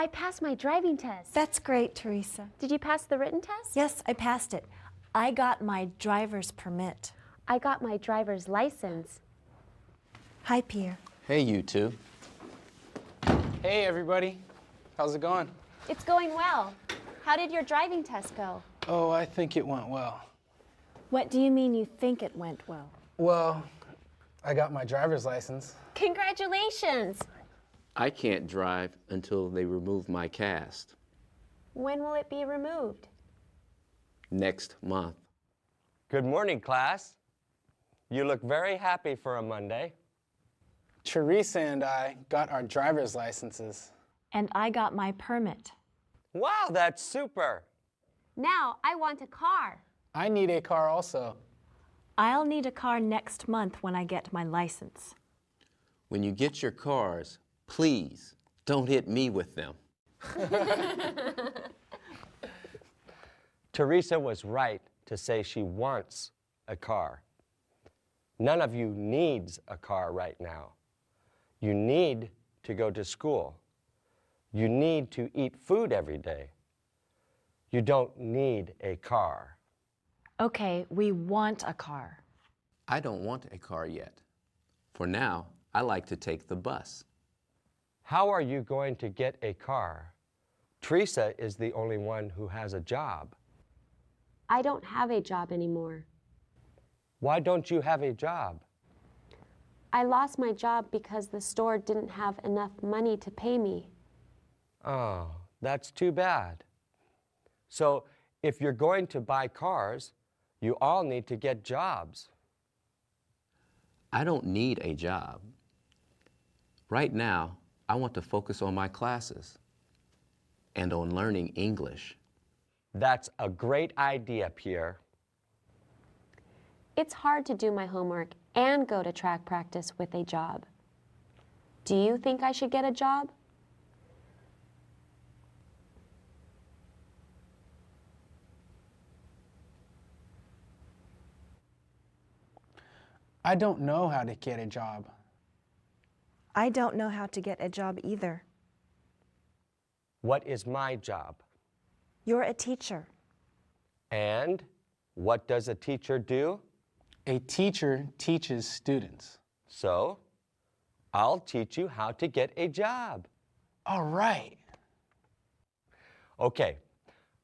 I passed my driving test. That's great, Teresa. Did you pass the written test? Yes, I passed it. I got my driver's permit. I got my driver's license. Hi, Pierre. Hey, you two. Hey, everybody. How's it going? It's going well. How did your driving test go? Oh, I think it went well. What do you mean you think it went well? Well, I got my driver's license. Congratulations! I can't drive until they remove my cast. When will it be removed? Next month. Good morning, class. You look very happy for a Monday. Teresa and I got our driver's licenses. And I got my permit. Wow, that's super. Now I want a car. I need a car also. I'll need a car next month when I get my license. When you get your cars, please don't hit me with them. Teresa was right to say she wants a car. None of you needs a car right now. You need to go to school. You need to eat food every day. You don't need a car. Okay, we want a car. I don't want a car yet. For now, I like to take the bus. How are you going to get a car? Teresa is the only one who has a job. I don't have a job anymore. Why don't you have a job? I lost my job because the store didn't have enough money to pay me. Oh, that's too bad. So if you're going to buy cars, you all need to get jobs. I don't need a job. Right now, I want to focus on my classes and on learning English. That's a great idea, Pierre. It's hard to do my homework and go to track practice with a job. Do you think I should get a job? I don't know how to get a job. I don't know how to get a job either. What is my job? You're a teacher. And what does a teacher do? A teacher teaches students. So, I'll teach you how to get a job. All right. Okay,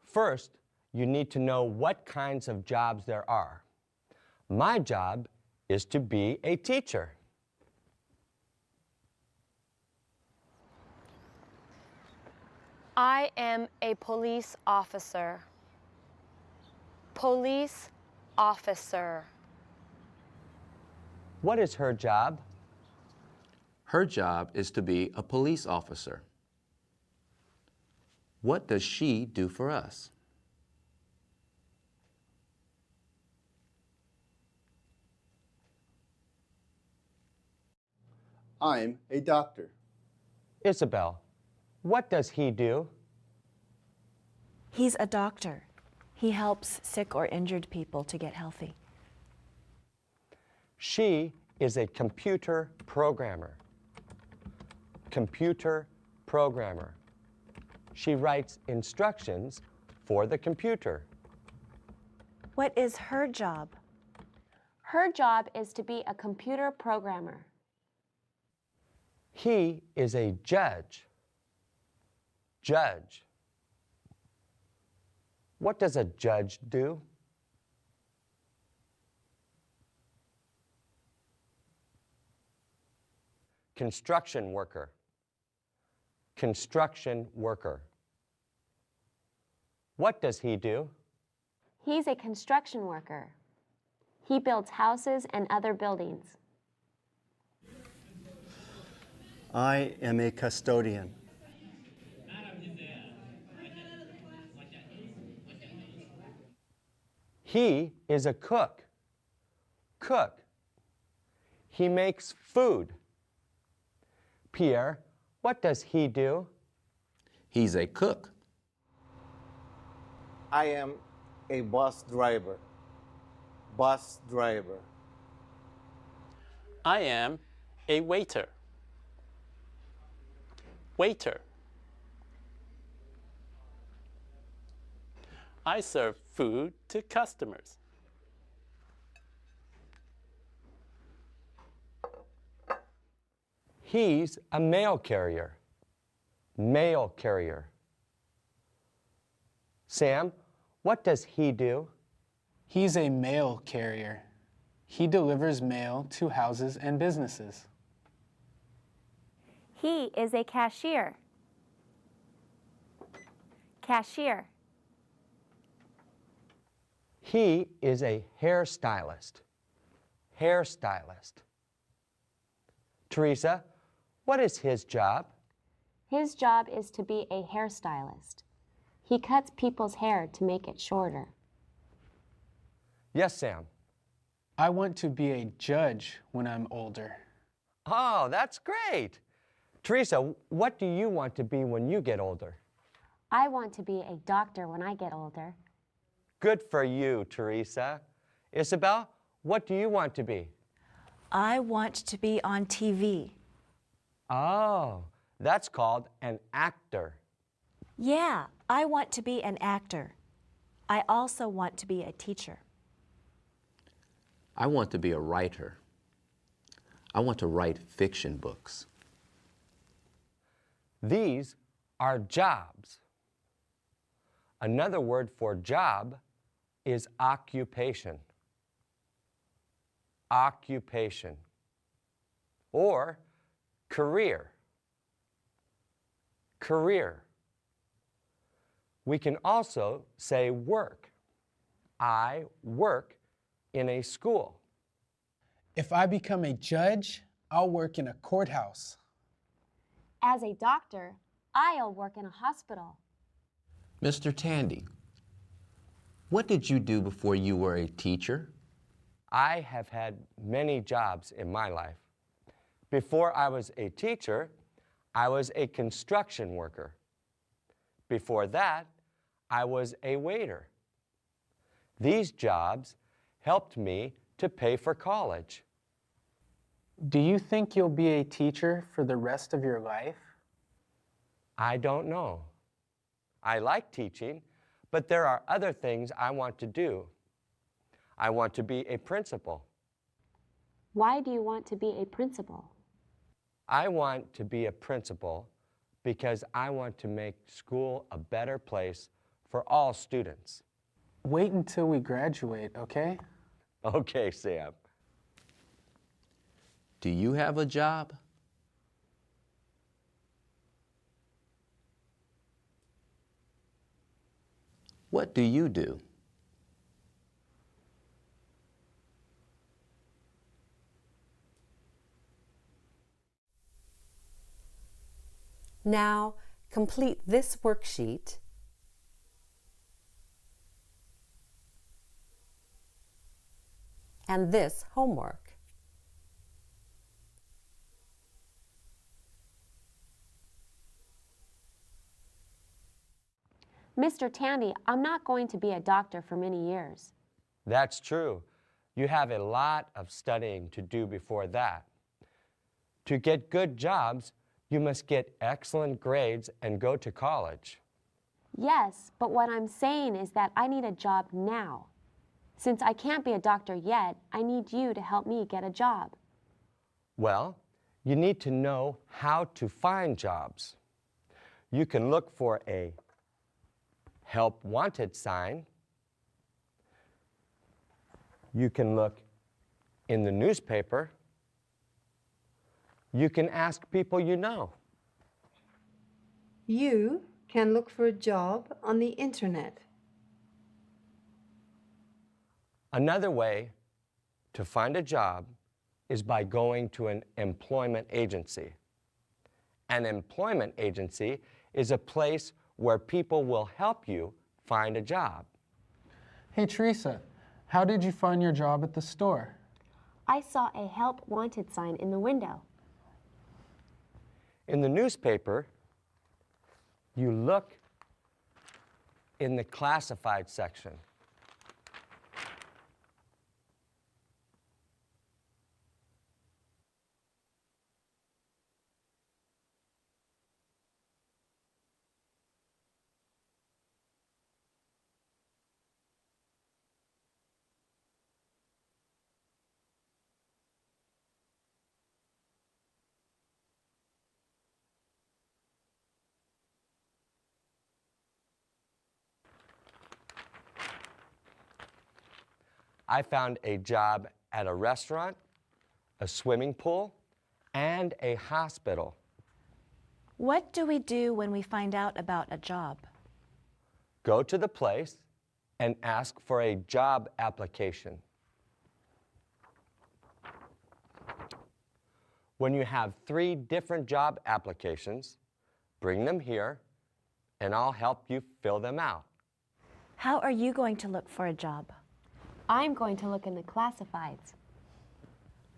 first, you need to know what kinds of jobs there are. My job is to be a teacher. I am a police officer. Police officer. What is her job? Her job is to be a police officer. What does she do for us? I'm a doctor. Isabel, what does he do? He's a doctor. He helps sick or injured people to get healthy. She is a computer programmer. Computer programmer. She writes instructions for the computer. What is her job? Her job is to be a computer programmer. He is a judge. Judge. What does a judge do? Construction worker. Construction worker. What does he do? He's a construction worker. He builds houses and other buildings. I am a custodian. He is a cook. Cook. He makes food. Pierre, what does he do? He's a cook. I am a bus driver. Bus driver. I am a waiter. Waiter. I serve food to customers. He's a mail carrier. Mail carrier. Sam, what does he do? He's a mail carrier. He delivers mail to houses and businesses. He is a cashier. Cashier. He is a hairstylist. Hairstylist. Teresa, what is his job? His job is to be a hairstylist. He cuts people's hair to make it shorter. Yes, Sam. I want to be a judge when I'm older. Oh, that's great. Teresa, what do you want to be when you get older? I want to be a doctor when I get older. Good for you, Teresa. Isabel, what do you want to be? I want to be on TV. Oh, that's called an actor. Yeah, I want to be an actor. I also want to be a teacher. I want to be a writer. I want to write fiction books. These are jobs. Another word for job is occupation. Occupation. Or career. Career. We can also say work. I work in a school. If I become a judge, I'll work in a courthouse. As a doctor, I'll work in a hospital. Mr. Tandy, what did you do before you were a teacher? I have had many jobs in my life. Before I was a teacher, I was a construction worker. Before that, I was a waiter. These jobs helped me to pay for college. Do you think you'll be a teacher for the rest of your life? I don't know. I like teaching, but there are other things I want to do. I want to be a principal. Why do you want to be a principal? I want to be a principal because I want to make school a better place for all students. Wait until we graduate, okay? Okay, Sam. Do you have a job? What do you do? Now, complete this worksheet and this homework. Mr. Tandy, I'm not going to be a doctor for many years. That's true. You have a lot of studying to do before that. To get good jobs, you must get excellent grades and go to college. Yes, but what I'm saying is that I need a job now. Since I can't be a doctor yet, I need you to help me get a job. Well, you need to know how to find jobs. You can look for a help wanted sign. You can look in the newspaper. You can ask people you know. You can look for a job on the internet. Another way to find a job is by going to an employment agency. An employment agency is a place where people will help you find a job. Hey, Teresa, how did you find your job at the store? I saw a help wanted sign in the window. In the newspaper, you look in the classified section. I found a job at a restaurant, a swimming pool, and a hospital. What do we do when we find out about a job? Go to the place and ask for a job application. When you have 3 different job applications, bring them here and I'll help you fill them out. How are you going to look for a job? I'm going to look in the classifieds.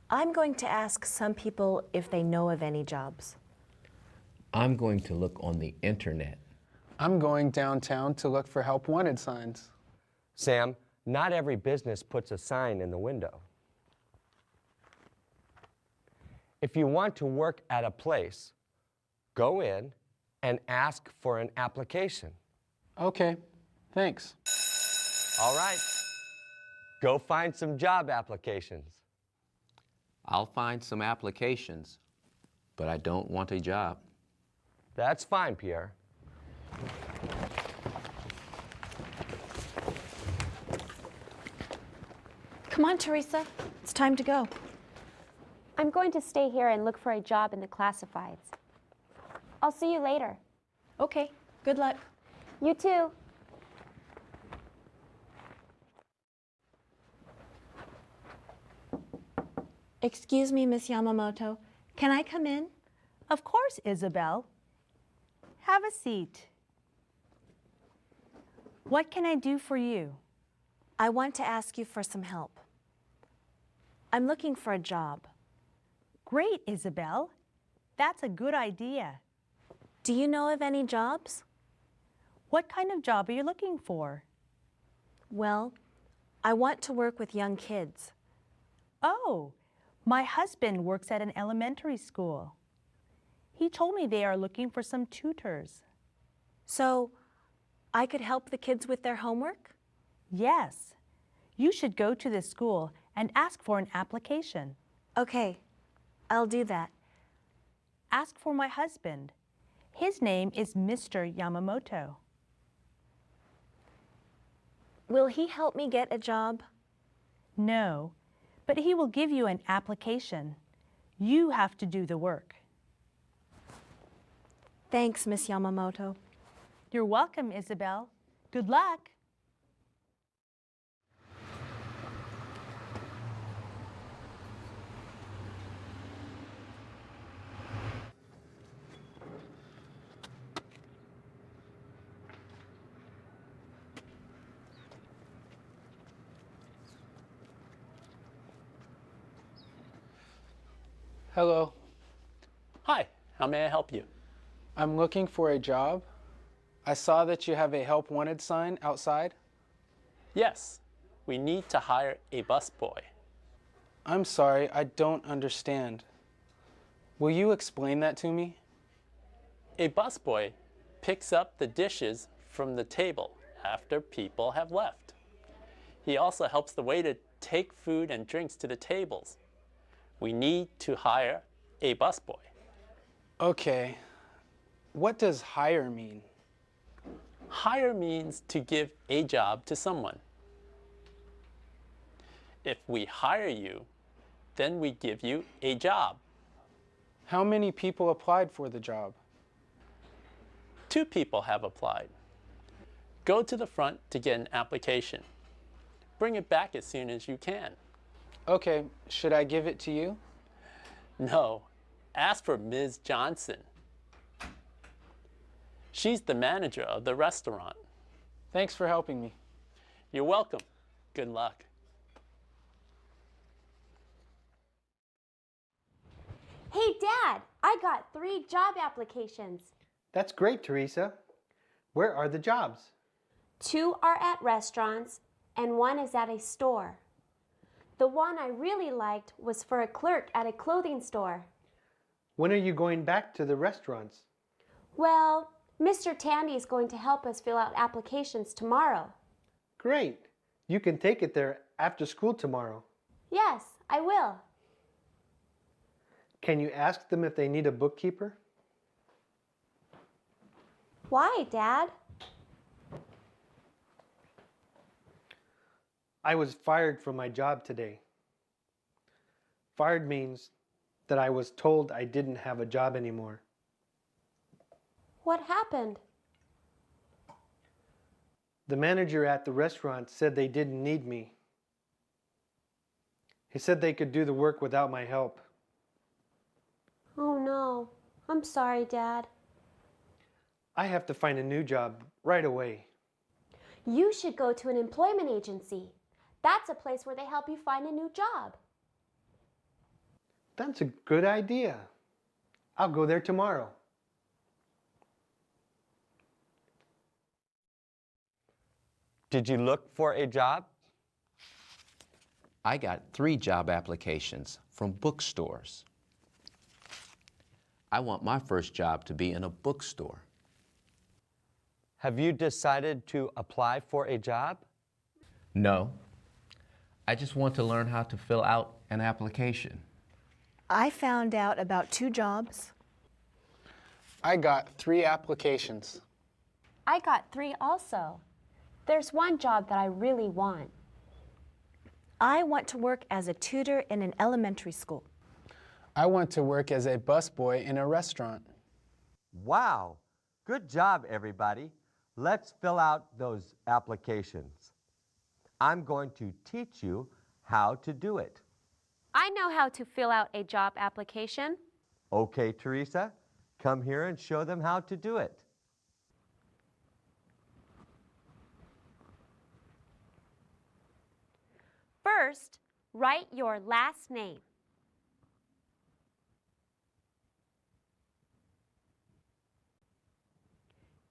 I'm going to ask some people if they know of any jobs. I'm going to look on the internet. I'm going downtown to look for help wanted signs. Sam, not every business puts a sign in the window. If you want to work at a place, go in and ask for an application. Okay, thanks. All right, go find some job applications. I'll find some applications, but I don't want a job. That's fine, Pierre. Come on, Teresa. It's time to go. I'm going to stay here and look for a job in the classifieds. I'll see you later. Okay, good luck. You too. Excuse me, Miss Yamamoto. Can I come in? Of course, Isabel. Have a seat. What can I do for you? I want to ask you for some help. I'm looking for a job. Great, Isabel. That's a good idea. Do you know of any jobs? What kind of job are you looking for? Well, I want to work with young kids. Oh, my husband works at an elementary school. He told me they are looking for some tutors. So, I could help the kids with their homework? Yes. You should go to the school and ask for an application. Okay, I'll do that. Ask for my husband. His name is Mr. Yamamoto. Will he help me get a job? No, but he will give you an application. You have to do the work. Thanks, Miss Yamamoto. You're welcome, Isabel. Good luck. Hello, Hi, how may I help you? I'm looking for a job. I saw that you have a help wanted sign outside. Yes, we need to hire a busboy. I'm sorry, I don't understand. Will you explain that to me? A busboy picks up the dishes from the table after people have left. He also helps the waiter take food and drinks to the tables. We need to hire a busboy. Okay, what does hire mean? Hire means to give a job to someone. If we hire you, then we give you a job. How many people applied for the job? 2 people have applied. Go to the front to get an application. Bring it back as soon as you can. Okay, should I give it to you? No, ask for Ms. Johnson. She's the manager of the restaurant. Thanks for helping me. You're welcome. Good luck. Hey, Dad, I got 3 job applications. That's great, Teresa. Where are the jobs? 2 are at restaurants and 1 is at a store. The one I really liked was for a clerk at a clothing store. When are you going back to the restaurants? Well, Mr. Tandy is going to help us fill out applications tomorrow. Great. You can take it there after school tomorrow. Yes, I will. Can you ask them if they need a bookkeeper? Why, Dad? I was fired from my job today. Fired means that I was told I didn't have a job anymore. What happened? The manager at the restaurant said they didn't need me. He said they could do the work without my help. Oh no, I'm sorry, Dad. I have to find a new job right away. You should go to an employment agency. That's a place where they help you find a new job. That's a good idea. I'll go there tomorrow. Did you look for a job? I got 3 job applications from bookstores. I want my first job to be in a bookstore. Have you decided to apply for a job? No, I just want to learn how to fill out an application. I found out about 2 jobs. I got 3 applications. I got 3 also. There's one job that I really want. I want to work as a tutor in an elementary school. I want to work as a busboy in a restaurant. Wow, good job, everybody. Let's fill out those applications. I'm going to teach you how to do it. I know how to fill out a job application. Okay, Teresa, come here and show them how to do it. First, write your last name.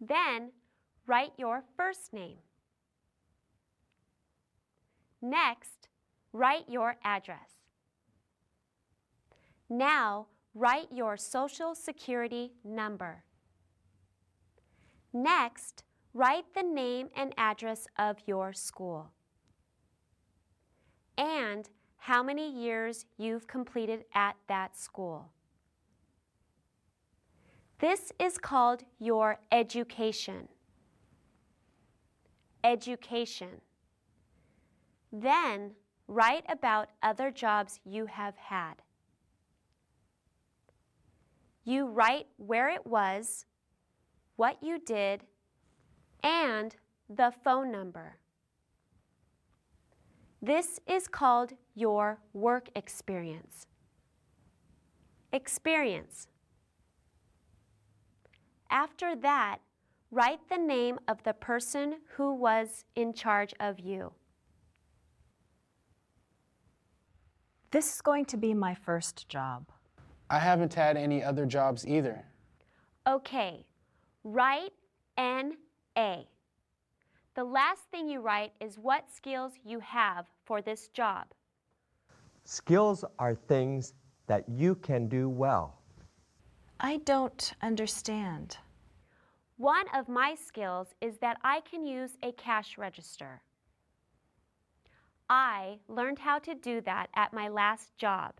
Then, write your first name. Next, write your address. Now, write your Social Security number. Next, write the name and address of your school and how many years you've completed at that school. This is called your education. Education. Then, write about other jobs you have had. You write where it was, what you did, and the phone number. This is called your work experience. Experience. After that, write the name of the person who was in charge of you. This is going to be my first job. I haven't had any other jobs either. Okay, write N.A. The last thing you write is what skills you have for this job. Skills are things that you can do well. I don't understand. One of my skills is that I can use a cash register. I learned how to do that at my last job.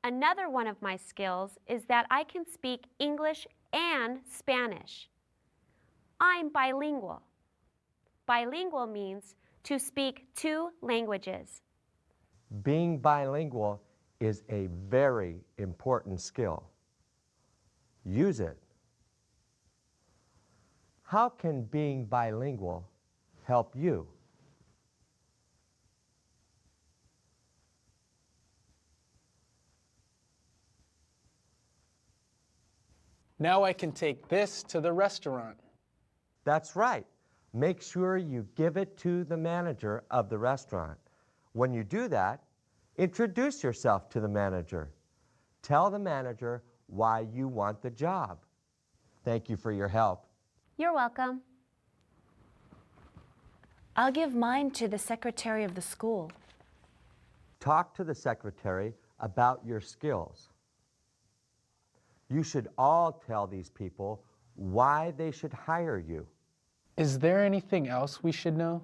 Another one of my skills is that I can speak English and Spanish. I'm bilingual. Bilingual means to speak 2 languages. Being bilingual is a very important skill. Use it. How can being bilingual help you? Now I can take this to the restaurant. That's right. Make sure you give it to the manager of the restaurant. When you do that, introduce yourself to the manager. Tell the manager why you want the job. Thank you for your help. You're welcome. I'll give mine to the secretary of the school. Talk to the secretary about your skills. You should all tell these people why they should hire you. Is there anything else we should know?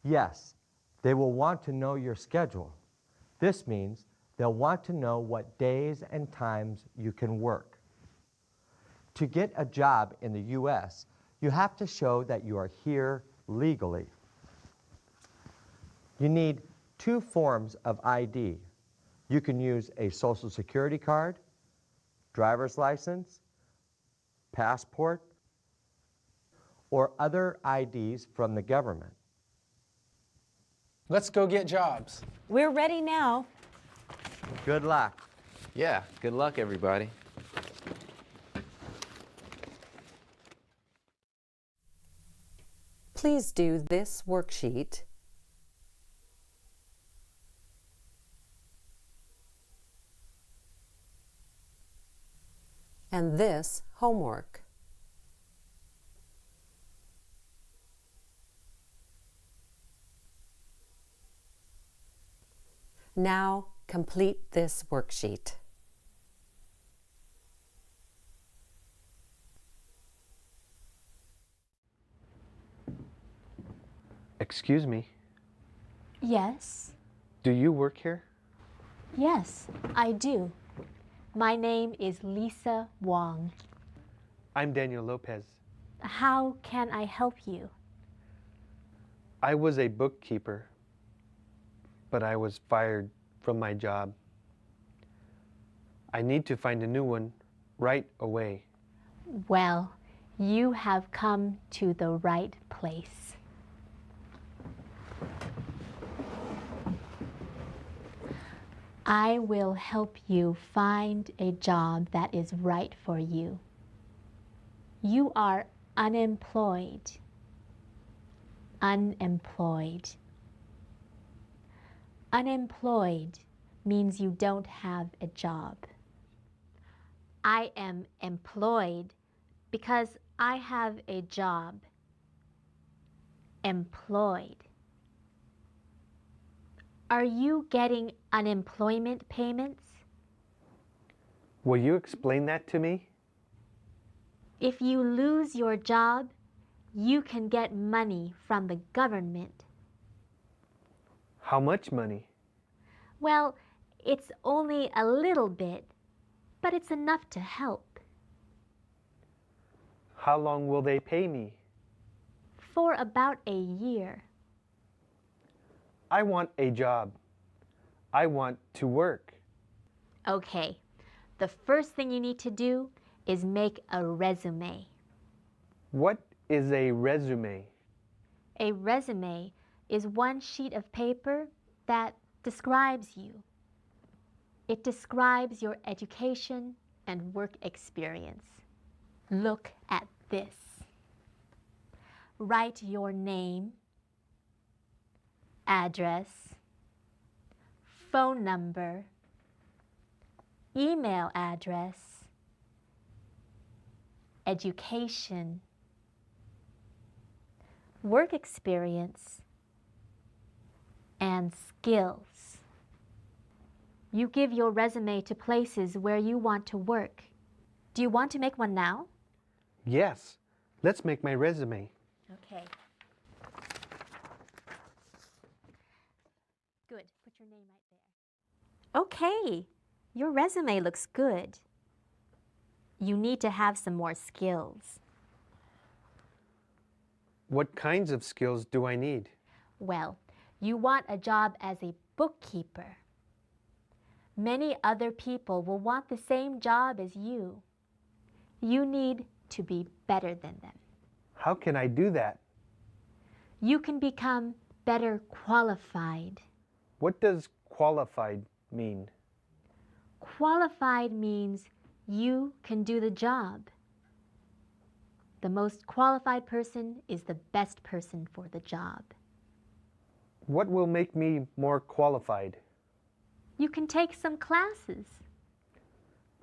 Yes, they will want to know your schedule. This means they'll want to know what days and times you can work. To get a job in the U.S., you have to show that you are here legally. You need 2 forms of ID. You can use a Social Security card, driver's license, passport, or other IDs from the government. Let's go get jobs. We're ready now. Good luck. Yeah, good luck, everybody. Please do this worksheet and this homework. Now complete this worksheet. Excuse me, Yes, do you work here? yes, I do. My name is Lisa Wong. I'm Daniel Lopez. How can I help you? I was a bookkeeper, but I was fired from my job. I need to find a new one right away. Well, you have come to the right place. I will help you find a job that is right for you. You are unemployed. Unemployed. Unemployed means you don't have a job. I am employed because I have a job. Employed. Are you getting unemployment payments? Will you explain that to me? If you lose your job, you can get money from the government. How much money? Well, it's only a little bit, but it's enough to help. How long will they pay me? For about a year. I want a job. I want to work. Okay, the first thing you need to do is make a resume. What is a resume? A resume is one sheet of paper that describes you. It describes your education and work experience. Look at this. Write your name, address, phone number, email address, education, work experience, and skills. You give your resume to places where you want to work. Do you want to make one now? Yes, let's make my resume. Okay. Good. Put your name right there. Okay. Your resume looks good. You need to have some more skills. What kinds of skills do I need? Well, you want a job as a bookkeeper. Many other people will want the same job as you. You need to be better than them. How can I do that? You can become better qualified. What does qualified mean? Qualified means you can do the job. The most qualified person is the best person for the job. What will make me more qualified? You can take some classes.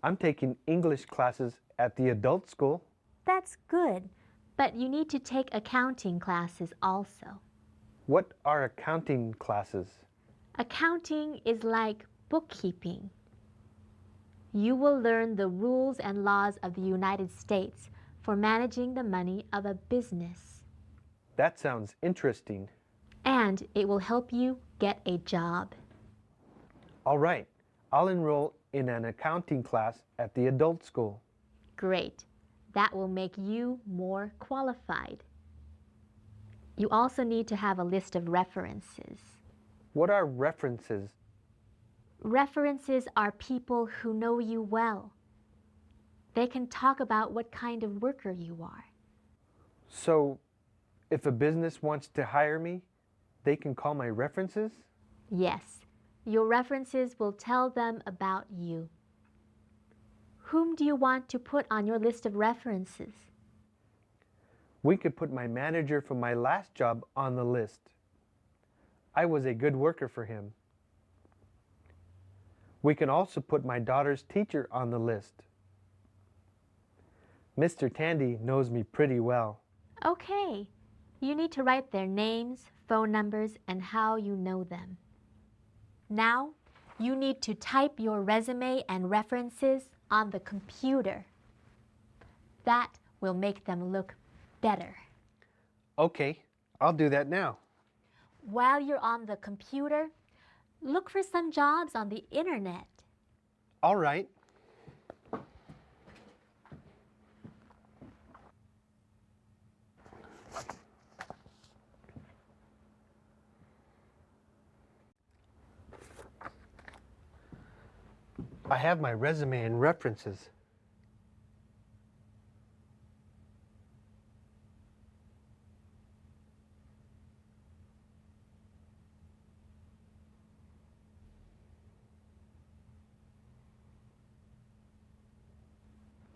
I'm taking English classes at the adult school. That's good, but you need to take accounting classes also. What are accounting classes? Accounting is like bookkeeping. You will learn the rules and laws of the United States for managing the money of a business. That sounds interesting. And it will help you get a job. All right, I'll enroll in an accounting class at the adult school. Great. That will make you more qualified. You also need to have a list of references. What are references? References are people who know you well. They can talk about what kind of worker you are. So, if a business wants to hire me, they can call my references? Yes, your references will tell them about you. Whom do you want to put on your list of references? We could put my manager from my last job on the list. I was a good worker for him. We can also put my daughter's teacher on the list. Mr. Tandy knows me pretty well. Okay, you need to write their names, phone numbers, and how you know them. Now, you need to type your resume and references on the computer. That will make them look better. Okay, I'll do that now. While you're on the computer, look for some jobs on the internet. All right. I have my resume and references.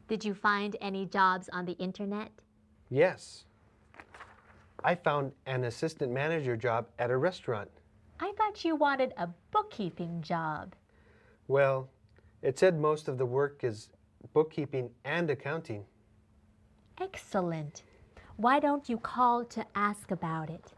Did you find any jobs on the internet? Yes. I found an assistant manager job at a restaurant. I thought you wanted a bookkeeping job. Well, it said most of the work is bookkeeping and accounting. Excellent. Why don't you call to ask about it?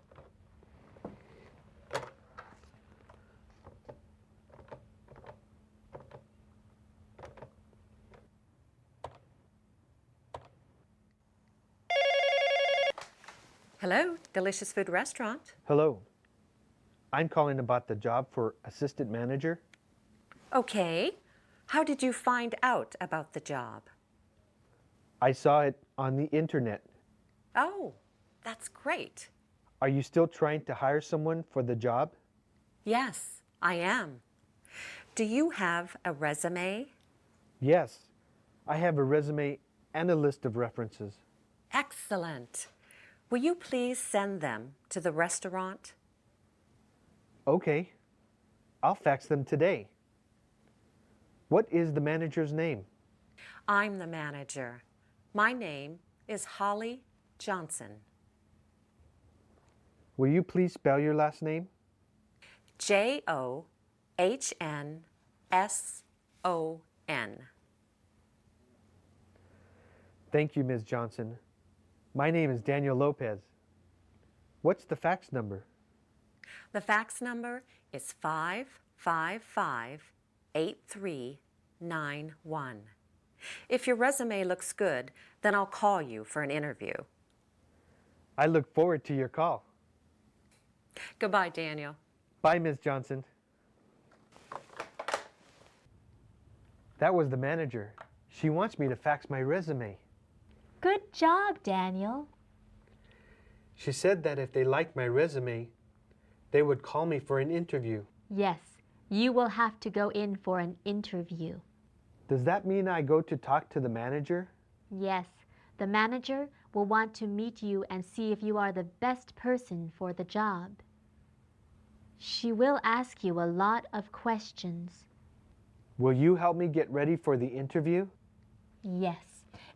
Hello, Delicious Food Restaurant. Hello. I'm calling about the job for assistant manager. Okay. How did you find out about the job? I saw it on the internet. Oh, that's great. Are you still trying to hire someone for the job? Yes, I am. Do you have a resume? Yes. I have a resume and a list of references. Excellent. Will you please send them to the restaurant? Okay. I'll fax them today. What is the manager's name? I'm the manager. My name is Holly Johnson. Will you please spell your last name? Johnsson. Thank you, Ms. Johnson. My name is Daniel Lopez. What's the fax number? The fax number is 555-8391. If your resume looks good, then I'll call you for an interview. I look forward to your call. Goodbye, Daniel. Bye, Ms. Johnson. That was the manager. She wants me to fax my resume. Good job, Daniel. She said that if they liked my resume, they would call me for an interview. Yes, you will have to go in for an interview. Does that mean I go to talk to the manager? Yes, the manager will want to meet you and see if you are the best person for the job. She will ask you a lot of questions. Will you help me get ready for the interview? Yes,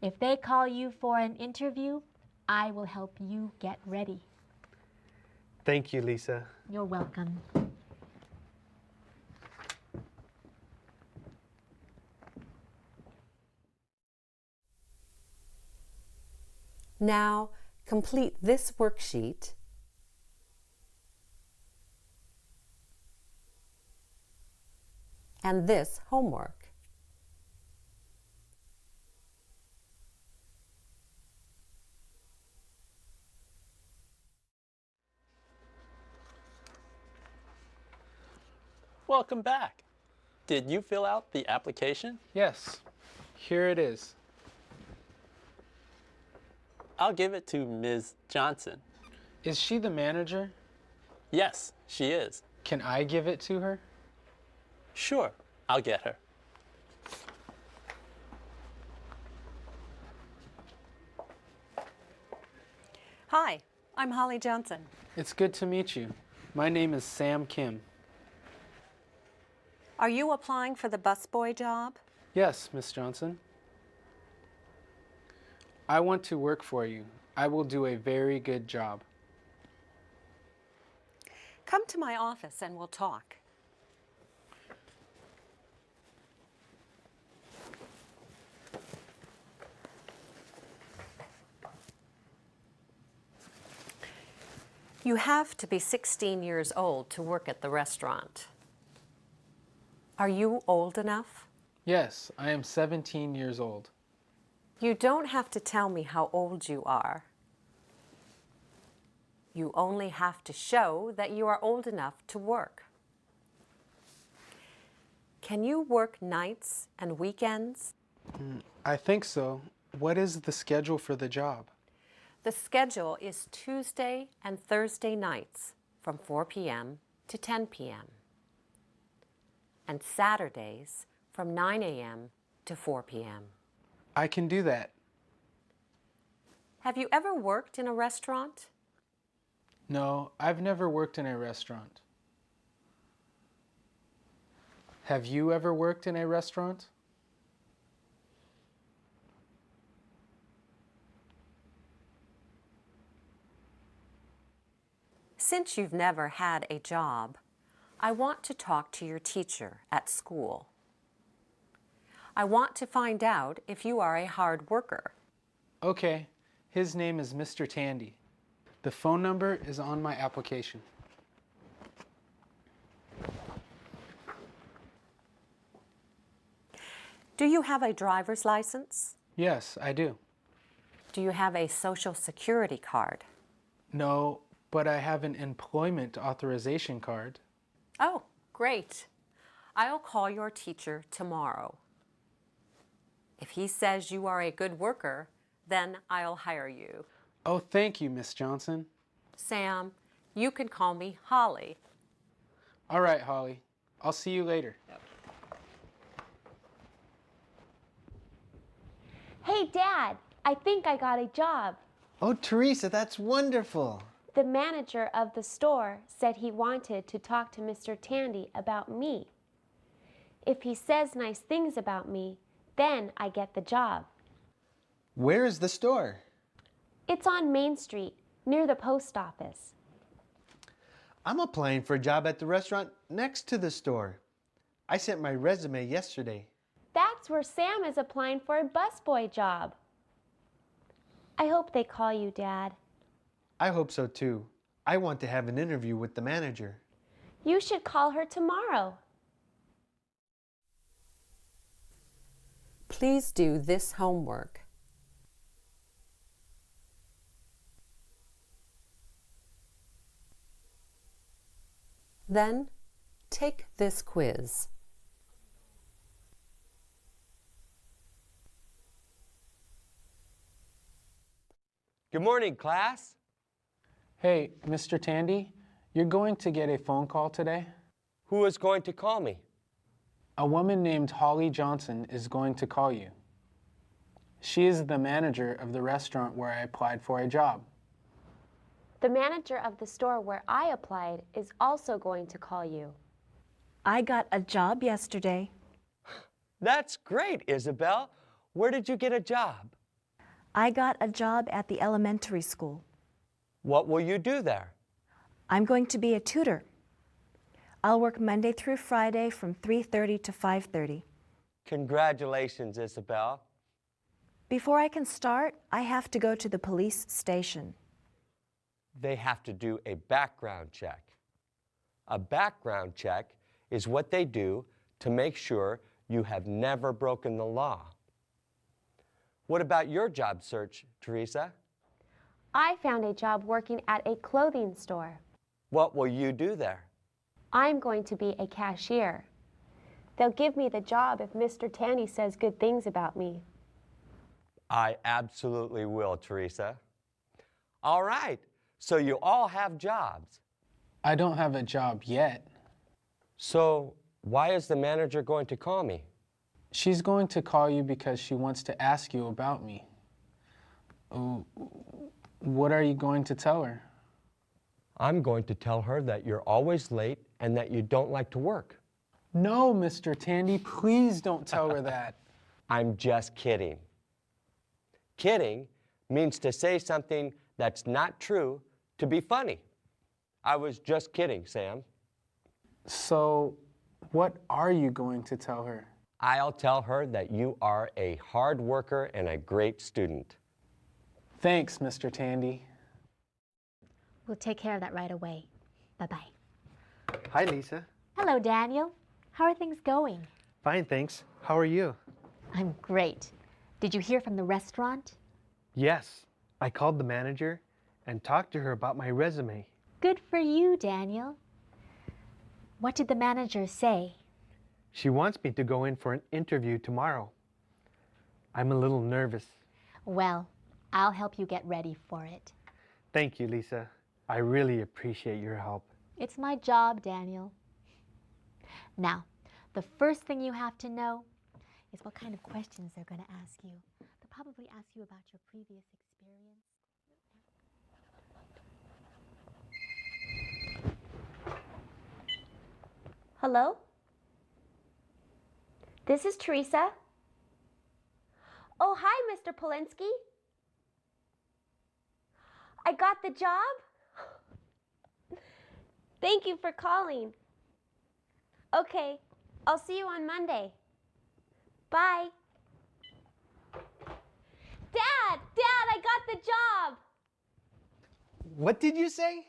if they call you for an interview, I will help you get ready. Thank you, Lisa. You're welcome. Now, complete this worksheet and this homework. Welcome back. Did you fill out the application? Yes, here it is. I'll give it to Ms. Johnson. Is she the manager? Yes, she is. Can I give it to her? Sure, I'll get her. Hi, I'm Holly Johnson. It's good to meet you. My name is Sam Kim. Are you applying for the busboy job? Yes, Miss Johnson. I want to work for you. I will do a very good job. Come to my office and we'll talk. You have to be 16 years old to work at the restaurant. Are you old enough? Yes, I am 17 years old. You don't have to tell me how old you are. You only have to show that you are old enough to work. Can you work nights and weekends? I think so. What is the schedule for the job? The schedule is Tuesday and Thursday nights from 4 p.m. to 10 p.m. and Saturdays from 9 a.m. to 4 p.m. I can do that. Have you ever worked in a restaurant? No, I've never worked in a restaurant. Have you ever worked in a restaurant? Since you've never had a job, I want to talk to your teacher at school. I want to find out if you are a hard worker. Okay, his name is Mr. Tandy. The phone number is on my application. Do you have a driver's license? Yes, I do. Do you have a social security card? No, but I have an employment authorization card. Oh, great. I'll call your teacher tomorrow. If he says you are a good worker, then I'll hire you. Oh, thank you, Miss Johnson. Sam, you can call me Holly. All right, Holly. I'll see you later. Hey, Dad, I think I got a job. Oh, Teresa, that's wonderful. The manager of the store said he wanted to talk to Mr. Tandy about me. If he says nice things about me, then I get the job. Where is the store? It's on Main Street, near the post office. I'm applying for a job at the restaurant next to the store. I sent my resume yesterday. That's where Sam is applying for a busboy job. I hope they call you, Dad. I hope so too. I want to have an interview with the manager. You should call her tomorrow. Please do this homework. Then take this quiz. Good morning, class. Hey, Mr. Tandy, you're going to get a phone call today? Who is going to call me? A woman named Holly Johnson is going to call you. She is the manager of the restaurant where I applied for a job. The manager of the store where I applied is also going to call you. I got a job yesterday. That's great, Isabel. Where did you get a job? I got a job at the elementary school. What will you do there? I'm going to be a tutor. I'll work Monday through Friday from 3:30 to 5:30. Congratulations, Isabel. Before I can start, I have to go to the police station. They have to do a background check. A background check is what they do to make sure you have never broken the law. What about your job search, Teresa? I found a job working at a clothing store. What will you do there? I'm going to be a cashier. They'll give me the job if Mr. Tandy says good things about me. I absolutely will, Teresa. All right, so you all have jobs. I don't have a job yet. So why is the manager going to call me? She's going to call you because she wants to ask you about me. Oh, what are you going to tell her? I'm going to tell her that you're always late and that you don't like to work. No, Mr. Tandy, please don't tell her that. I'm just kidding. Kidding means to say something that's not true to be funny. I was just kidding, Sam. So, what are you going to tell her? I'll tell her that you are a hard worker and a great student. Thanks, Mr. Tandy. We'll take care of that right away. Bye-bye. Hi, Lisa. Hello, Daniel. How are things going? Fine, thanks. How are you? I'm great. Did you hear from the restaurant? Yes. I called the manager and talked to her about my resume. Good for you, Daniel. What did the manager say? She wants me to go in for an interview tomorrow. I'm a little nervous. Well, I'll help you get ready for it. Thank you, Lisa. I really appreciate your help. It's my job, Daniel. Now, the first thing you have to know is what kind of questions they're going to ask you. They'll probably ask you about your previous experience. Hello? This is Teresa. Oh, hi, Mr. Polinsky. I got the job? Thank you for calling. Okay, I'll see you on Monday. Bye. Dad, I got the job. What did you say?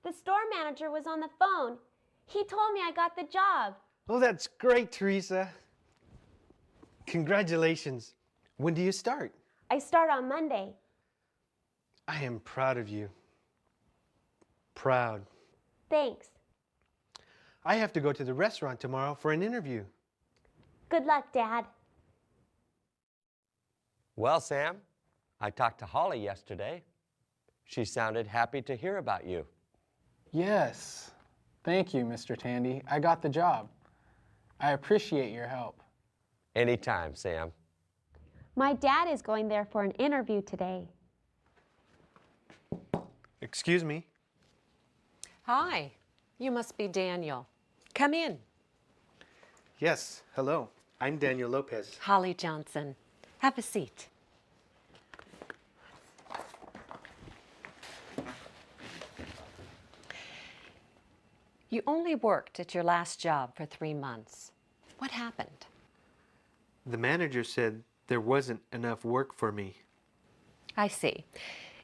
The store manager was on the phone. He told me I got the job. Oh, that's great, Teresa. Congratulations. When do you start? I start on Monday. I am proud of you. Proud. Thanks. I have to go to the restaurant tomorrow for an interview. Good luck, Dad. Well, Sam, I talked to Holly yesterday. She sounded happy to hear about you. Yes. Thank you, Mr. Tandy. I got the job. I appreciate your help. Anytime, Sam. My dad is going there for an interview today. Excuse me. Hi, you must be Daniel. Come in. Yes, hello. I'm Daniel Lopez. Holly Johnson. Have a seat. You only worked at your last job for 3 months. What happened? The manager said there wasn't enough work for me. I see.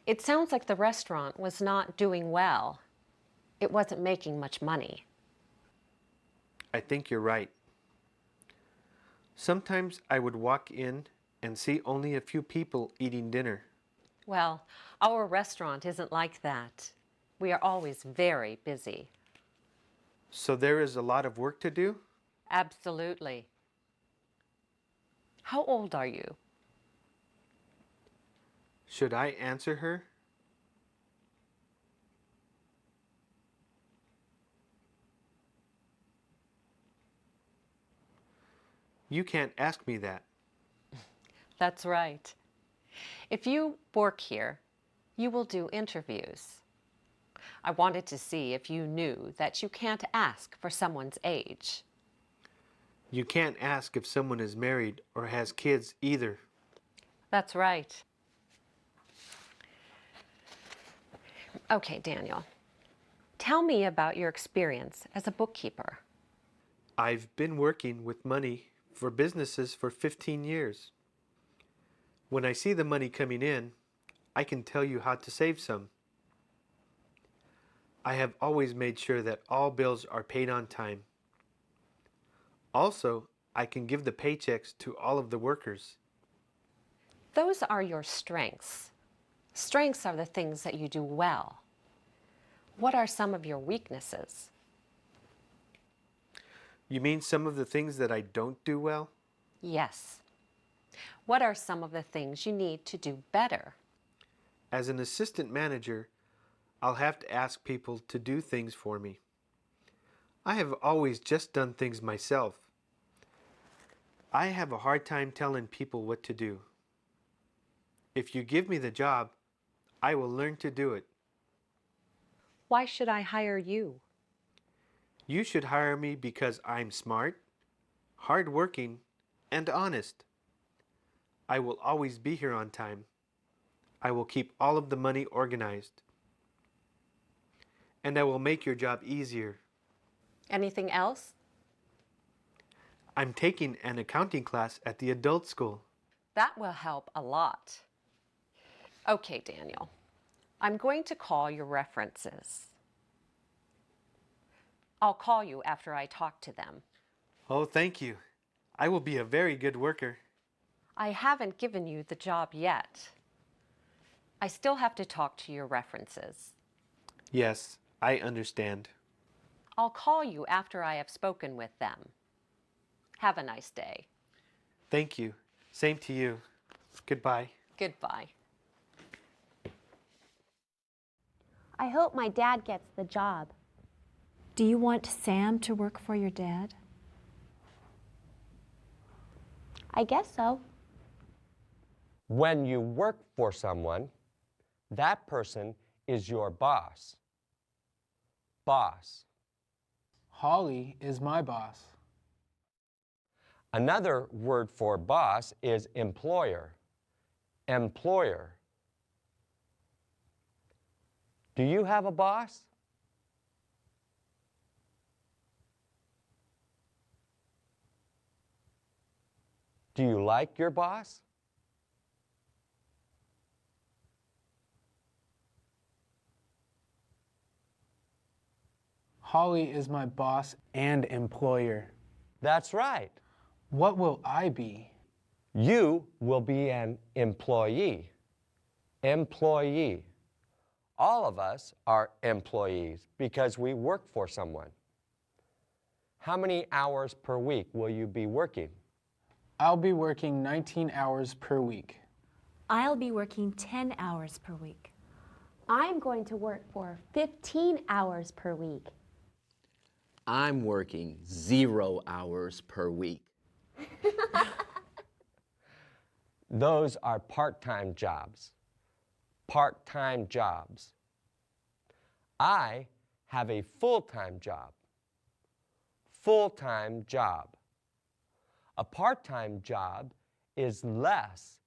It sounds like the restaurant was not doing well. It wasn't making much money. I think you're right. Sometimes I would walk in and see only a few people eating dinner. Well, our restaurant isn't like that. We are always very busy. So there is a lot of work to do? Absolutely. How old are you? Should I answer her? You can't ask me that. That's right. If you work here, you will do interviews. I wanted to see if you knew that you can't ask for someone's age. You can't ask if someone is married or has kids either. That's right. Okay, Daniel. Tell me about your experience as a bookkeeper. I've been working with money for businesses for 15 years. When I see the money coming in, I can tell you how to save some. I have always made sure that all bills are paid on time. Also, I can give the paychecks to all of the workers. Those are your strengths. Strengths are the things that you do well. What are some of your weaknesses? You mean some of the things that I don't do well? Yes. What are some of the things you need to do better? As an assistant manager, I'll have to ask people to do things for me. I have always just done things myself. I have a hard time telling people what to do. If you give me the job, I will learn to do it. Why should I hire you? You should hire me because I'm smart, hardworking, and honest. I will always be here on time. I will keep all of the money organized. And I will make your job easier. Anything else? I'm taking an accounting class at the adult school. That will help a lot. Okay, Daniel. I'm going to call your references. I'll call you after I talk to them. Oh, thank you. I will be a very good worker. I haven't given you the job yet. I still have to talk to your references. Yes, I understand. I'll call you after I have spoken with them. Have a nice day. Thank you. Same to you. Goodbye. Goodbye. I hope my dad gets the job. Do you want Sam to work for your dad? I guess so. When you work for someone, that person is your boss. Boss. Holly is my boss. Another word for boss is employer. Employer. Do you have a boss? Do you like your boss? Holly is my boss and employer. That's right. What will I be? You will be an employee. Employee. All of us are employees because we work for someone. How many hours per week will you be working? I'll be working 19 hours per week. I'll be working 10 hours per week. I'm going to work for 15 hours per week. I'm working 0 hours per week. Those are part-time jobs. Part-time jobs. I have a full-time job. Full-time job. A part-time job is less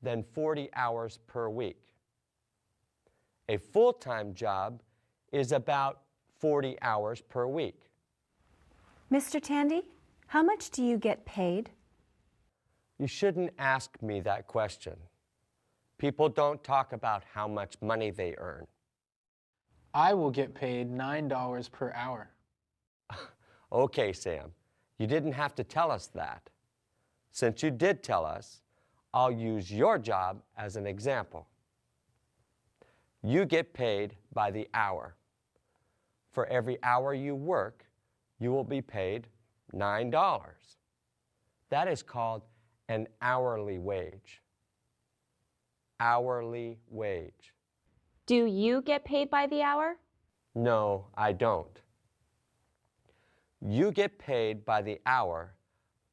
than 40 hours per week. A full-time job is about 40 hours per week. Mr. Tandy, how much do you get paid? You shouldn't ask me that question. People don't talk about how much money they earn. I will get paid $9 per hour. Okay, Sam, you didn't have to tell us that. Since you did tell us, I'll use your job as an example. You get paid by the hour. For every hour you work, you will be paid $9. That is called an hourly wage. Hourly wage. Do you get paid by the hour? No, I don't. You get paid by the hour,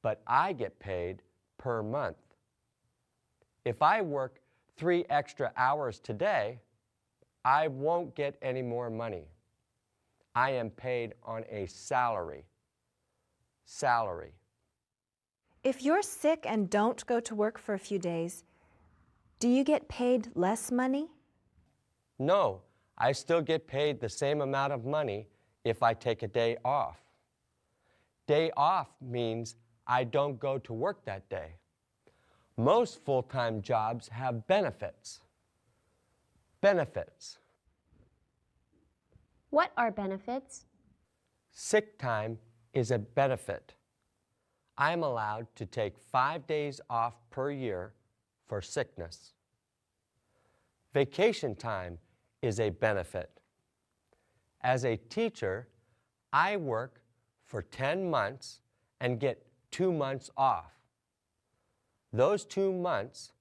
but I get paid per month. If I work 3 extra hours today, I won't get any more money. I am paid on a salary. Salary. If you're sick and don't go to work for a few days, do you get paid less money? No, I still get paid the same amount of money if I take a day off. Day off means I don't go to work that day. Most full-time jobs have benefits. Benefits. What are benefits? Sick time is a benefit. I'm allowed to take 5 days off per year for sickness. Vacation time is a benefit. As a teacher, I work for 10 months and get 2 months off. Those 2 months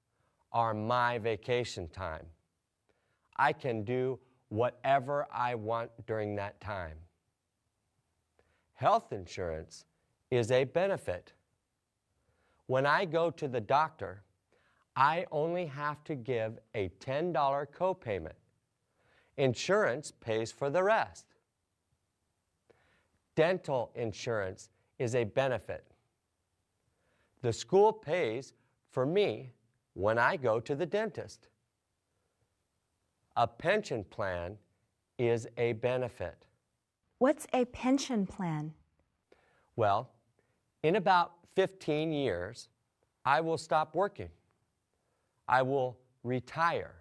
are my vacation time. I can do whatever I want during that time. Health insurance is a benefit. When I go to the doctor, I only have to give a $10 copayment. Insurance pays for the rest. Dental insurance is a benefit. The school pays for me when I go to the dentist. A pension plan is a benefit. What's a pension plan? Well, in about 15 years, I will stop working. I will retire.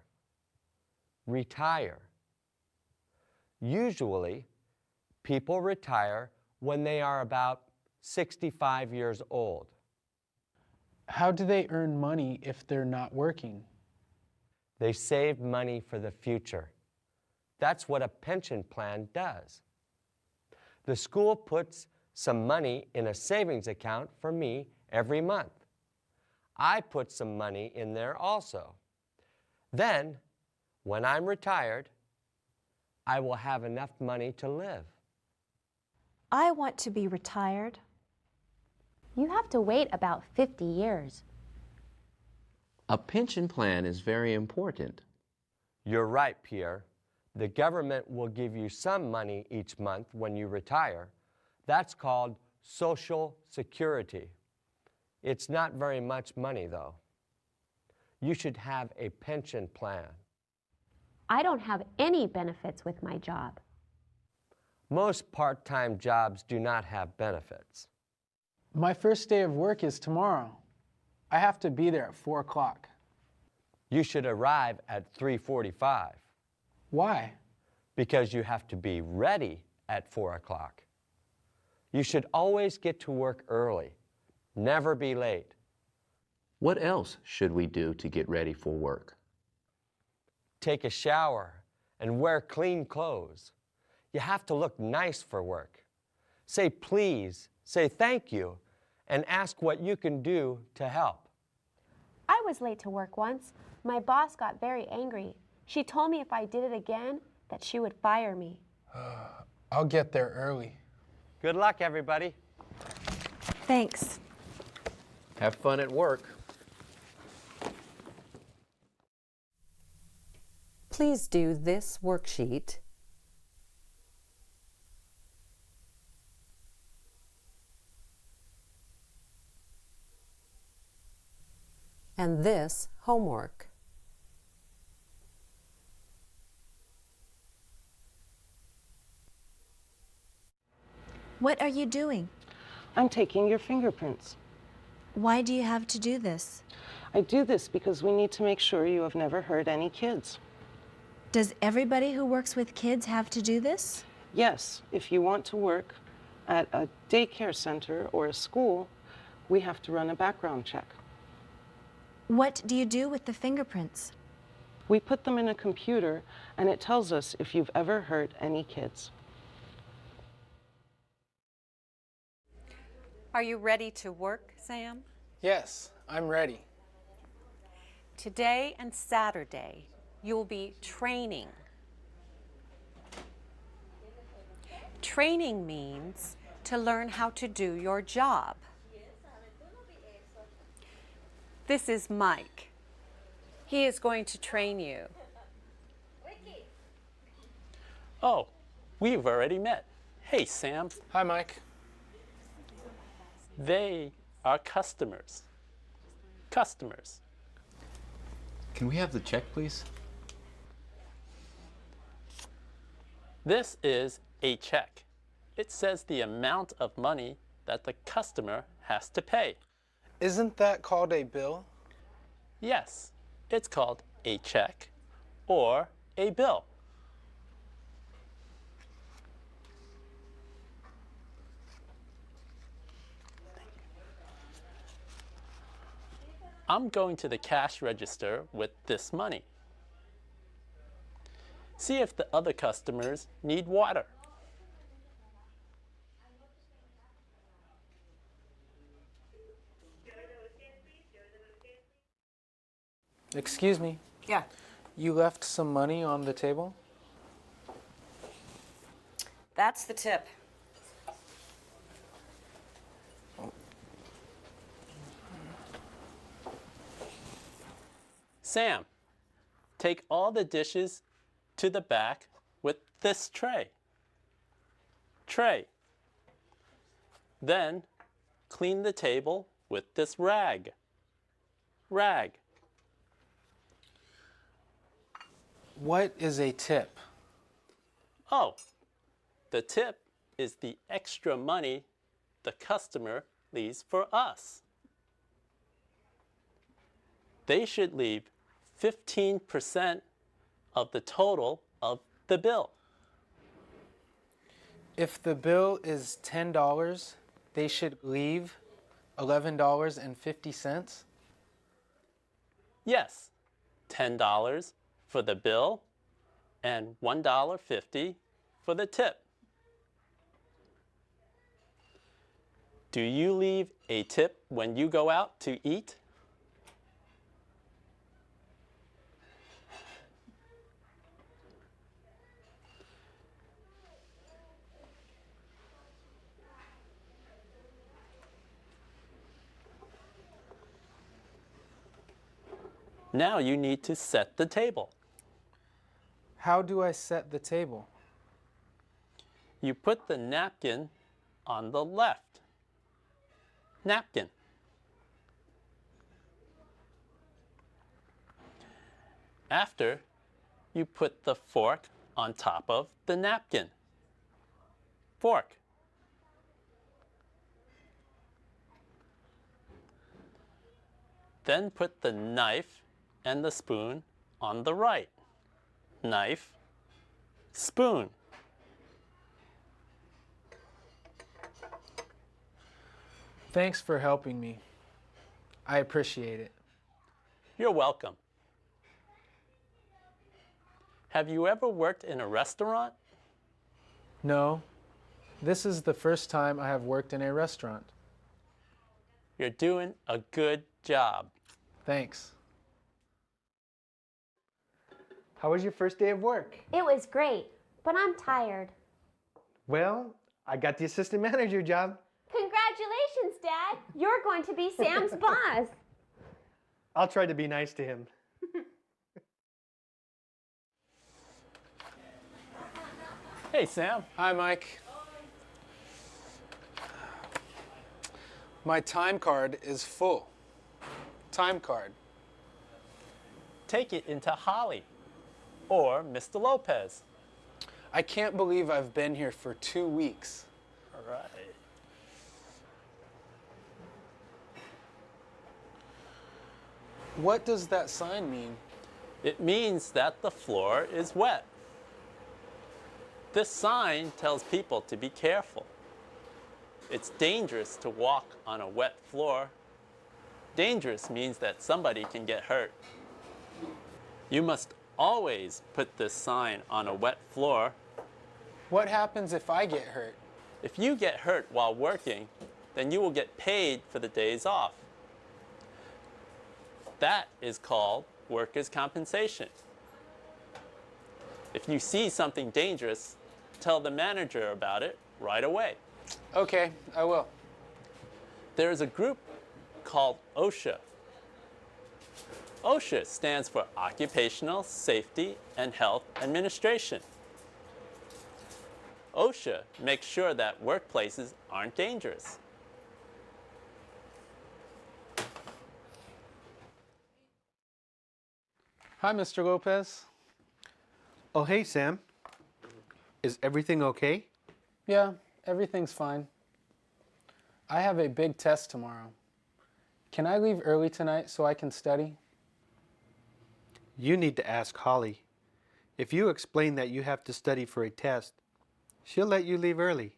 Retire. Usually, people retire when they are about 65 years old. How do they earn money if they're not working? They save money for the future. That's what a pension plan does. The school puts some money in a savings account for me every month. I put some money in there also. Then, when I'm retired, I will have enough money to live. I want to be retired. You have to wait about 50 years. A pension plan is very important. You're right, Pierre. The government will give you some money each month when you retire. That's called Social Security. It's not very much money, though. You should have a pension plan. I don't have any benefits with my job. Most part-time jobs do not have benefits. My first day of work is tomorrow. I have to be there at 4 o'clock. You should arrive at 3:45. Why? Because you have to be ready at 4 o'clock. You should always get to work early. Never be late. What else should we do to get ready for work? Take a shower and wear clean clothes. You have to look nice for work. Say please, say thank you, and ask what you can do to help. I was late to work once. My boss got very angry. She told me if I did it again, that she would fire me. I'll get there early. Good luck, everybody. Thanks. Have fun at work. Please do this worksheet and this homework. What are you doing? I'm taking your fingerprints. Why do you have to do this? I do this because we need to make sure you have never hurt any kids. Does everybody who works with kids have to do this? Yes, if you want to work at a daycare center or a school, we have to run a background check. What do you do with the fingerprints? We put them in a computer and it tells us if you've ever hurt any kids. Are you ready to work, Sam? Yes, I'm ready. Today and Saturday, you'll be training. Training means to learn how to do your job. This is Mike. He is going to train you. Oh, we've already met. Hey, Sam. Hi, Mike. They are customers. Customers. Can we have the check, please? This is a check. It says the amount of money that the customer has to pay. Isn't that called a bill? Yes, it's called a check or a bill. I'm going to the cash register with this money. See if the other customers need water. Excuse me. Yeah. You left some money on the table? That's the tip. Sam, take all the dishes to the back with this tray. Tray. Then clean the table with this rag. Rag. What is a tip? Oh, the tip is the extra money the customer leaves for us. They should leave 15% of the total of the bill. If the bill is $10, they should leave $11.50? Yes, $10 for the bill and $1.50 for the tip. Do you leave a tip when you go out to eat? Now you need to set the table. How do I set the table? You put the napkin on the left. Napkin. After, you put the fork on top of the napkin. Fork. Then put the knife and the spoon on the right. Knife, spoon. Thanks for helping me. I appreciate it. You're welcome. Have you ever worked in a restaurant? No, this is the first time I have worked in a restaurant. You're doing a good job. Thanks. How was your first day of work? It was great, but I'm tired. Well, I got the assistant manager job. Congratulations, Dad. You're going to be Sam's boss. I'll try to be nice to him. Hey, Sam. Hi, Mike. My time card is full. Time card. Take it into Holly or Mr. Lopez. I can't believe I've been here for 2 weeks. All right. What does that sign mean? It means that the floor is wet. This sign tells people to be careful. It's dangerous to walk on a wet floor. Dangerous means that somebody can get hurt. You must always put this sign on a wet floor. What happens if I get hurt? If you get hurt while working, then you will get paid for the days off. That is called workers' compensation. If you see something dangerous, tell the manager about it right away. Okay, I will. There is a group called OSHA. OSHA stands for Occupational Safety and Health Administration. OSHA makes sure that workplaces aren't dangerous. Hi, Mr. Lopez. Oh, hey, Sam. Is everything okay? Yeah, everything's fine. I have a big test tomorrow. Can I leave early tonight so I can study? You need to ask Holly. If you explain that you have to study for a test, she'll let you leave early.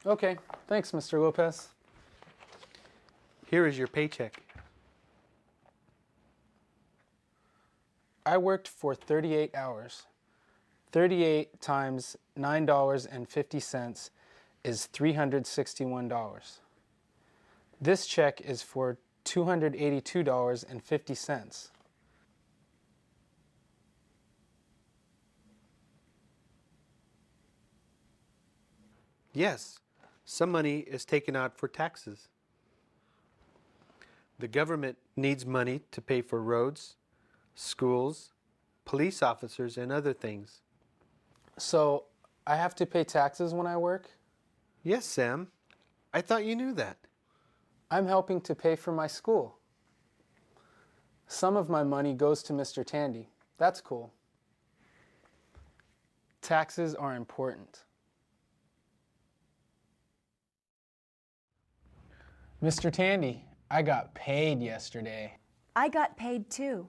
Okay, thanks, Mr. Lopez. Here is your paycheck. I worked for 38 hours. 38 times $9.50 is $361. This check is for $282.50. Yes, some money is taken out for taxes. The government needs money to pay for roads, schools, police officers, and other things. So, I have to pay taxes when I work? Yes, Sam. I thought you knew that. I'm helping to pay for my school. Some of my money goes to Mr. Tandy. That's cool. Taxes are important. Mr. Tandy, I got paid yesterday. I got paid too.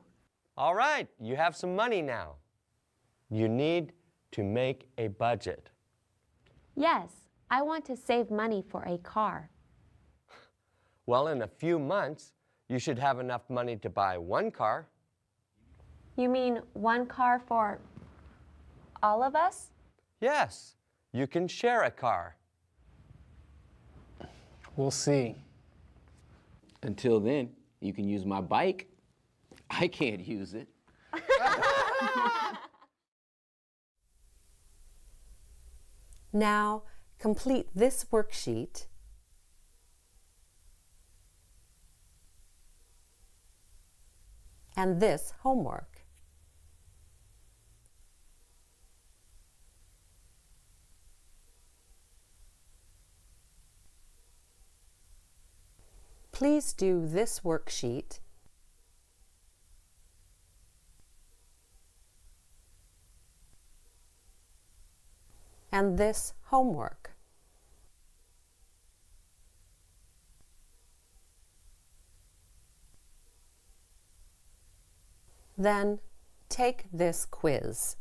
All right, you have some money now. You need to make a budget. Yes, I want to save money for a car. Well, in a few months, you should have enough money to buy one car. You mean one car for all of us? Yes, you can share a car. We'll see. Until then, you can use my bike. I can't use it. Now, complete this worksheet and this homework. Please do this worksheet and this homework. Then take this quiz.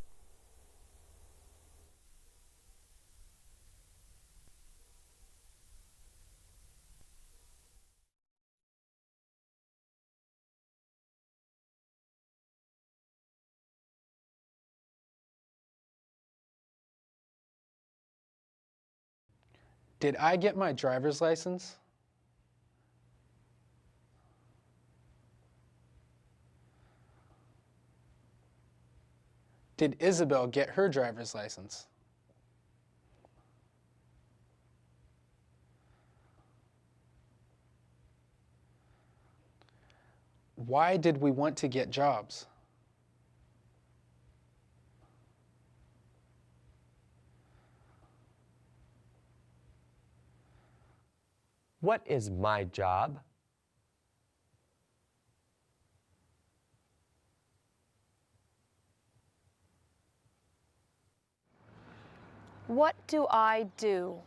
Did I get my driver's license? Did Isabel get her driver's license? Why did we want to get jobs? What is my job? What do I do?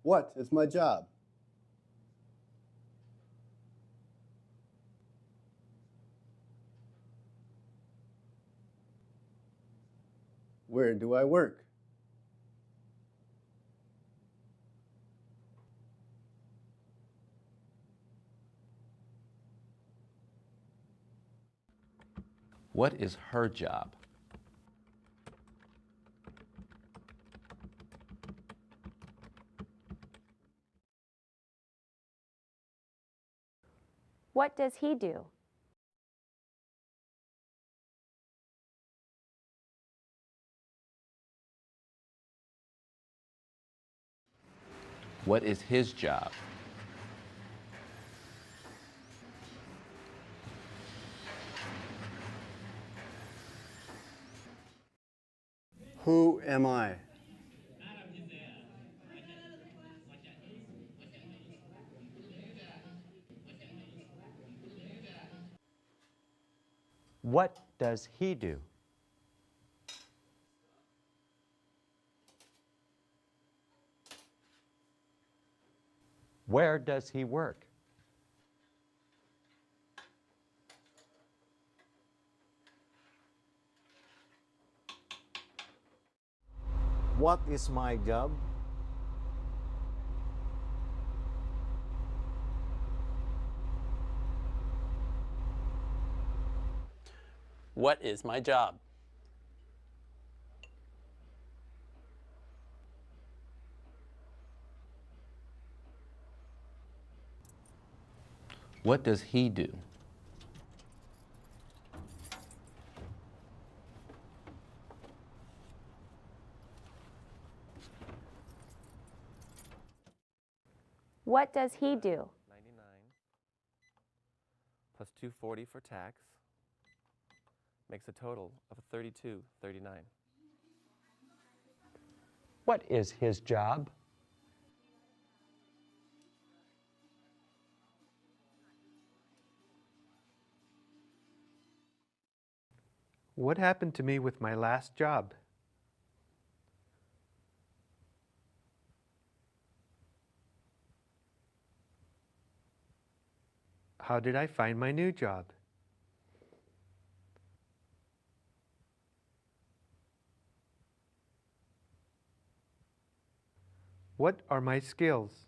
What is my job? Where do I work? What is her job? What does he do? What is his job? Who am I? What does he do? Where does he work? What is my job? What is my job? What does he do? What does he do? 99 plus 240 for tax makes a total of 3239. What is his job? What happened to me with my last job? How did I find my new job? What are my skills?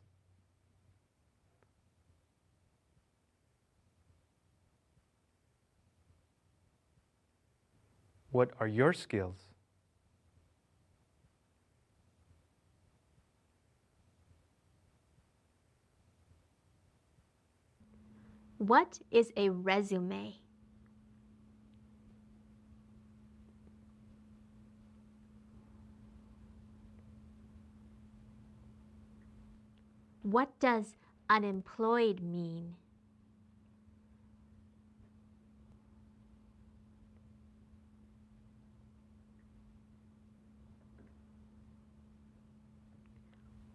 What are your skills? What is a resume? What does unemployed mean?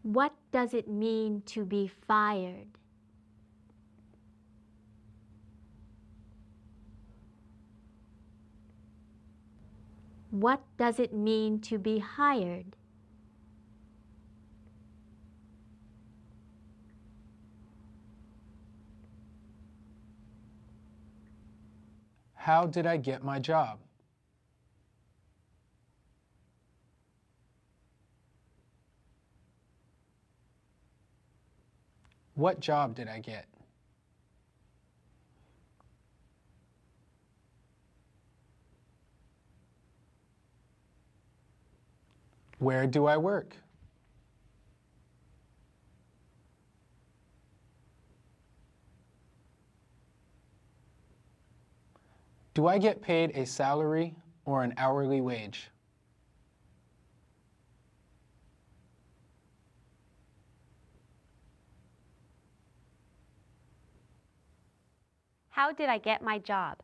What does it mean to be fired? What does it mean to be hired? How did I get my job? What job did I get? Where do I work? Do I get paid a salary or an hourly wage? How did I get my job?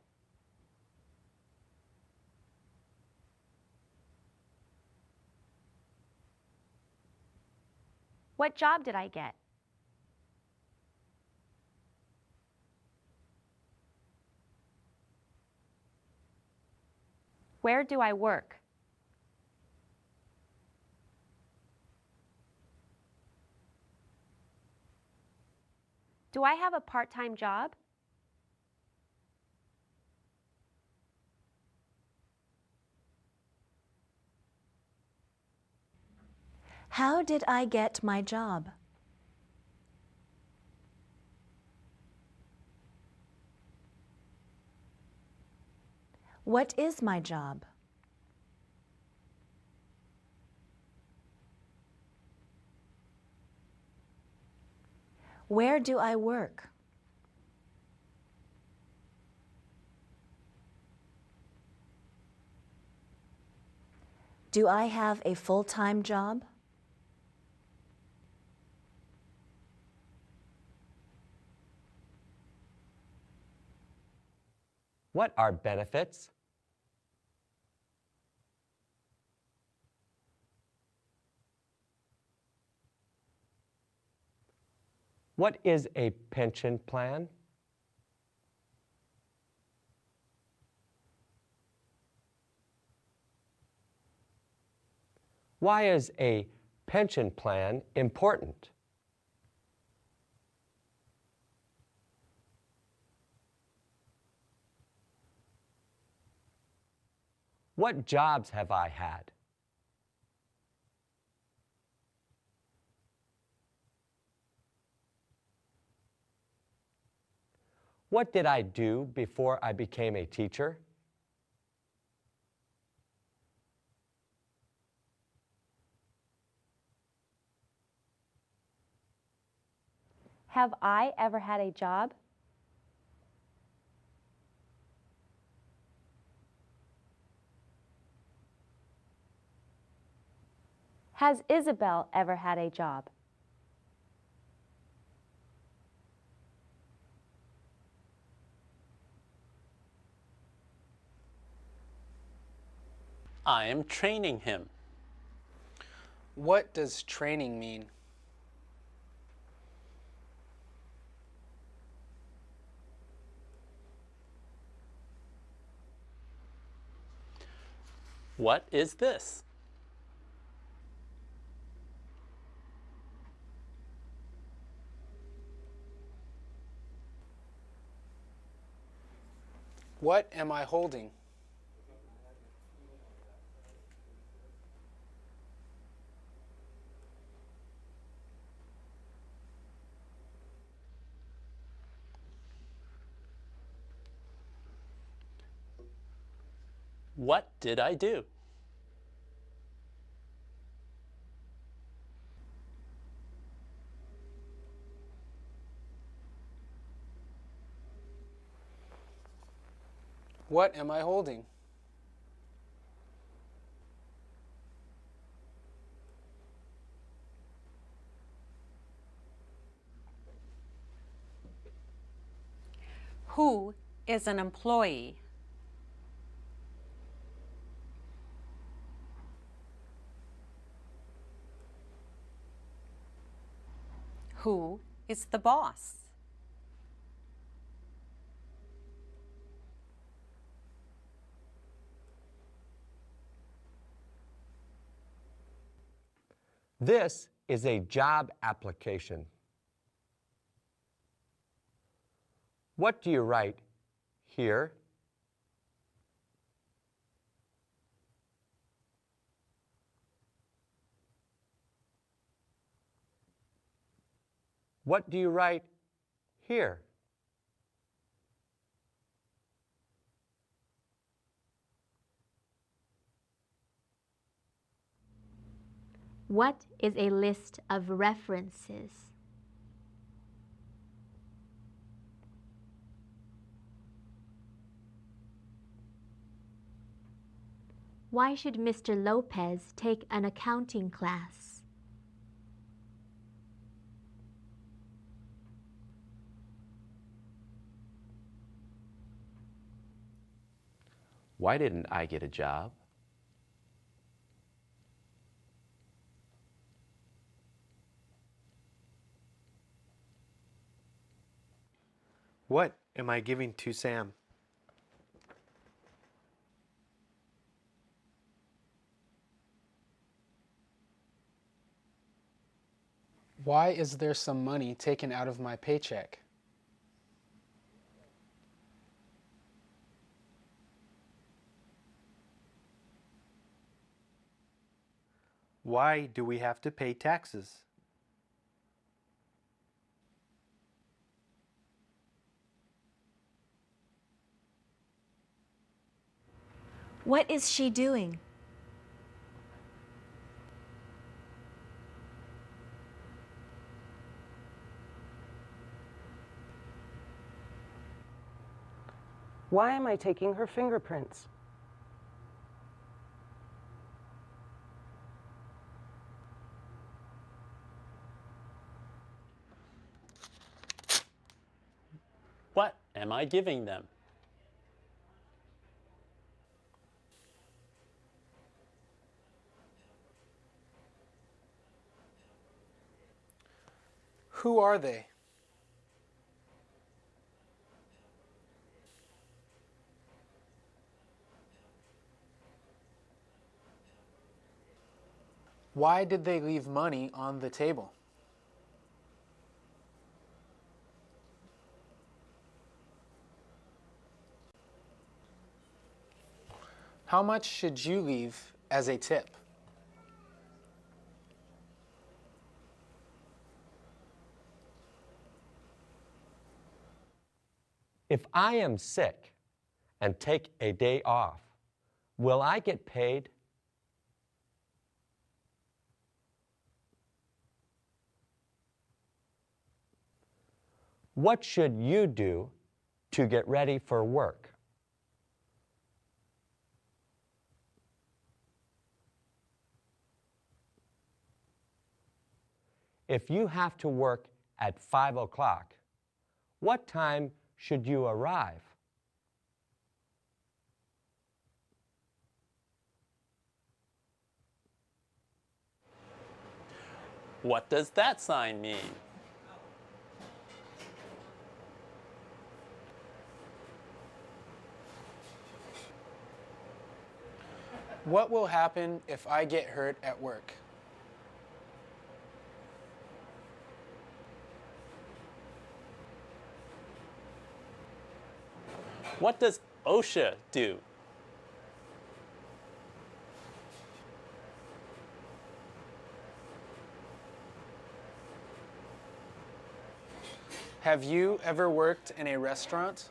What job did I get? Where do I work? Do I have a part-time job? How did I get my job? What is my job? Where do I work? Do I have a full-time job? What are benefits? What is a pension plan? Why is a pension plan important? What jobs have I had? What did I do before I became a teacher? Have I ever had a job? Has Isabel ever had a job? I am training him. What does training mean? What is this? What am I holding? What did I do? What am I holding? Who is an employee? Who is the boss? This is a job application. What do you write here? What do you write here? What is a list of references? Why should Mr. Lopez take an accounting class? Why didn't I get a job? What am I giving to Sam? Why is there some money taken out of my paycheck? Why do we have to pay taxes? What is she doing? Why am I taking her fingerprints? What am I giving them? Who are they? Why did they leave money on the table? How much should you leave as a tip? If I am sick and take a day off, will I get paid? What should you do to get ready for work? If you have to work at 5 o'clock, what time should you arrive? What does that sign mean? What will happen if I get hurt at work? What does OSHA do? Have you ever worked in a restaurant?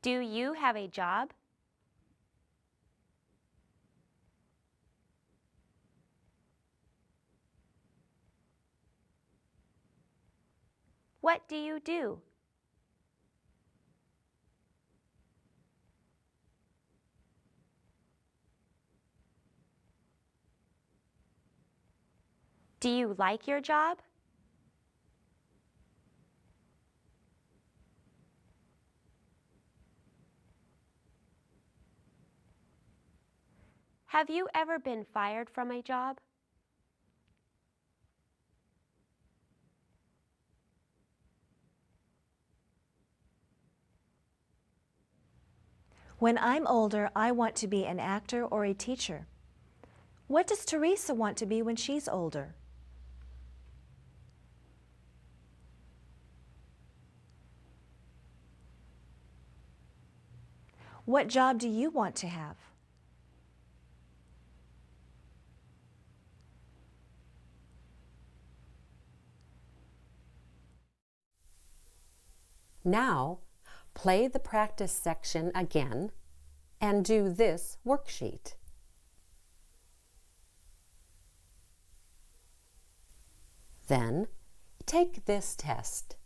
Do you have a job? What do you do? Do you like your job? Have you ever been fired from a job? When I'm older, I want to be an actor or a teacher. What does Teresa want to be when she's older? What job do you want to have? Now, play the practice section again and do this worksheet. Then, take this test.